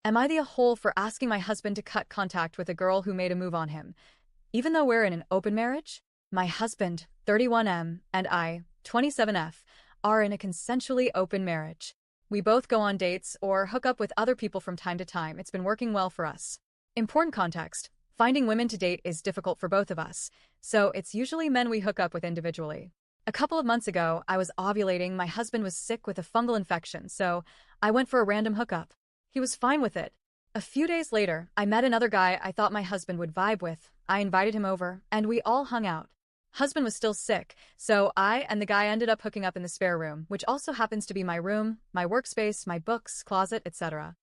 Am I the a-hole for asking my husband to cut contact with a girl who made a move on him, even though we're in an open marriage? My husband, 31M, and I, 27F, are in a consensually open marriage. We both go on dates or hook up with other people from time to time. It's been working well for us. Important context: finding women to date is difficult for both of us, so it's usually men we hook up with individually. A couple of months ago, I was ovulating. My husband was sick with a fungal infection, so I went for a random hookup. He was fine with it. A few days later, I met another guy I thought my husband would vibe with. I invited him over, and we all hung out. Husband was still sick, so I and the guy ended up hooking up in the spare room, which also happens to be my room, my workspace, my books, closet, etc.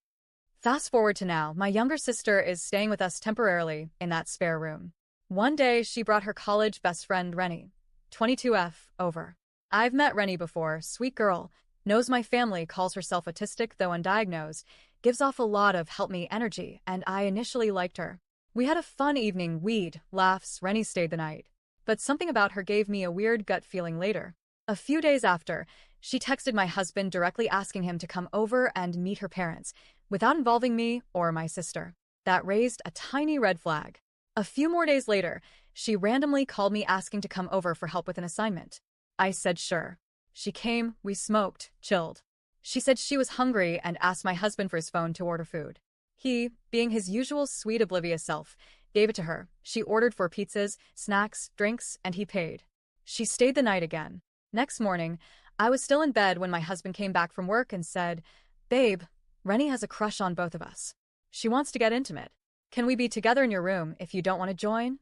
Fast forward to now, my younger sister is staying with us temporarily in that spare room. One day, she brought her college best friend, Rennie, 22F, over. I've met Rennie before, sweet girl, knows my family, calls herself autistic though undiagnosed, gives off a lot of help me energy, and I initially liked her. We had a fun evening, weed, laughs, Rennie stayed the night. But something about her gave me a weird gut feeling later. A few days after, she texted my husband directly asking him to come over and meet her parents, without involving me or my sister. That raised a tiny red flag. A few more days later, she randomly called me asking to come over for help with an assignment. I said sure. She came, we smoked, chilled. She said she was hungry and asked my husband for his phone to order food. He, being his usual sweet oblivious self, gave it to her. She ordered 4 pizzas, snacks, drinks, and he paid. She stayed the night again. Next morning, I was still in bed when my husband came back from work and said, "Babe, Rennie has a crush on both of us. She wants to get intimate. Can we be together in your room if you don't want to join?"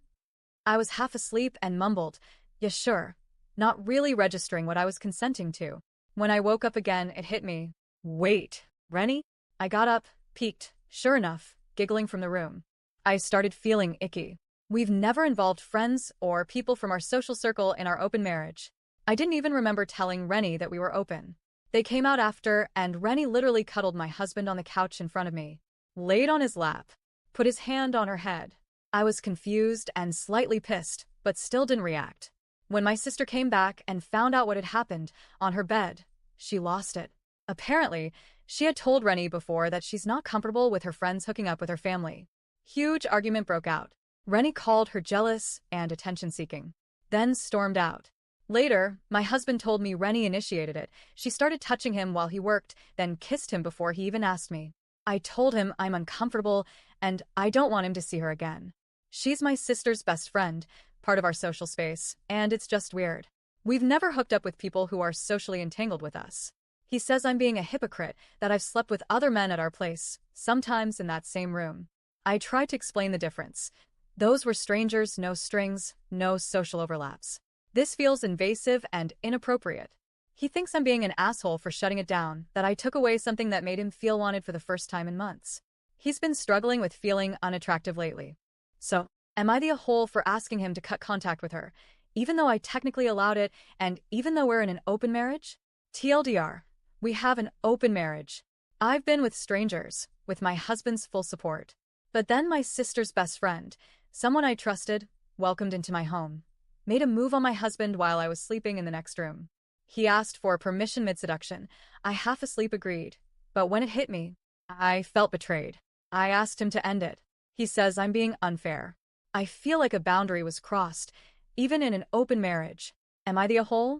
I was half asleep and mumbled, "Yeah, sure," not really registering what I was consenting to. When I woke up again, it hit me. Wait, Rennie? I got up, peeked, sure enough, giggling from the room. I started feeling icky. We've never involved friends or people from our social circle in our open marriage. I didn't even remember telling Rennie that we were open. They came out after, and Rennie literally cuddled my husband on the couch in front of me, laid on his lap, put his hand on her head. I was confused and slightly pissed, but still didn't react. When my sister came back and found out what had happened on her bed, she lost it. Apparently, she had told Rennie before that she's not comfortable with her friends hooking up with her family. Huge argument broke out. Rennie called her jealous and attention-seeking, then stormed out. Later, my husband told me Rennie initiated it. She started touching him while he worked, then kissed him before he even asked me. I told him I'm uncomfortable and I don't want him to see her again. She's my sister's best friend, part of our social space, and it's just weird. We've never hooked up with people who are socially entangled with us. He says I'm being a hypocrite, that I've slept with other men at our place, sometimes in that same room. I tried to explain the difference. Those were strangers, no strings, no social overlaps. This feels invasive and inappropriate. He thinks I'm being an asshole for shutting it down, that I took away something that made him feel wanted for the first time in months. He's been struggling with feeling unattractive lately. So, am I the a-hole for asking him to cut contact with her, even though I technically allowed it and even though we're in an open marriage? TLDR, we have an open marriage. I've been with strangers, with my husband's full support. But then my sister's best friend, someone I trusted, welcomed into my home, made a move on my husband while I was sleeping in the next room. He asked for permission mid-seduction. I half asleep agreed, but when it hit me, I felt betrayed. I asked him to end it. He says I'm being unfair. I feel like a boundary was crossed, even in an open marriage. Am I the a-hole?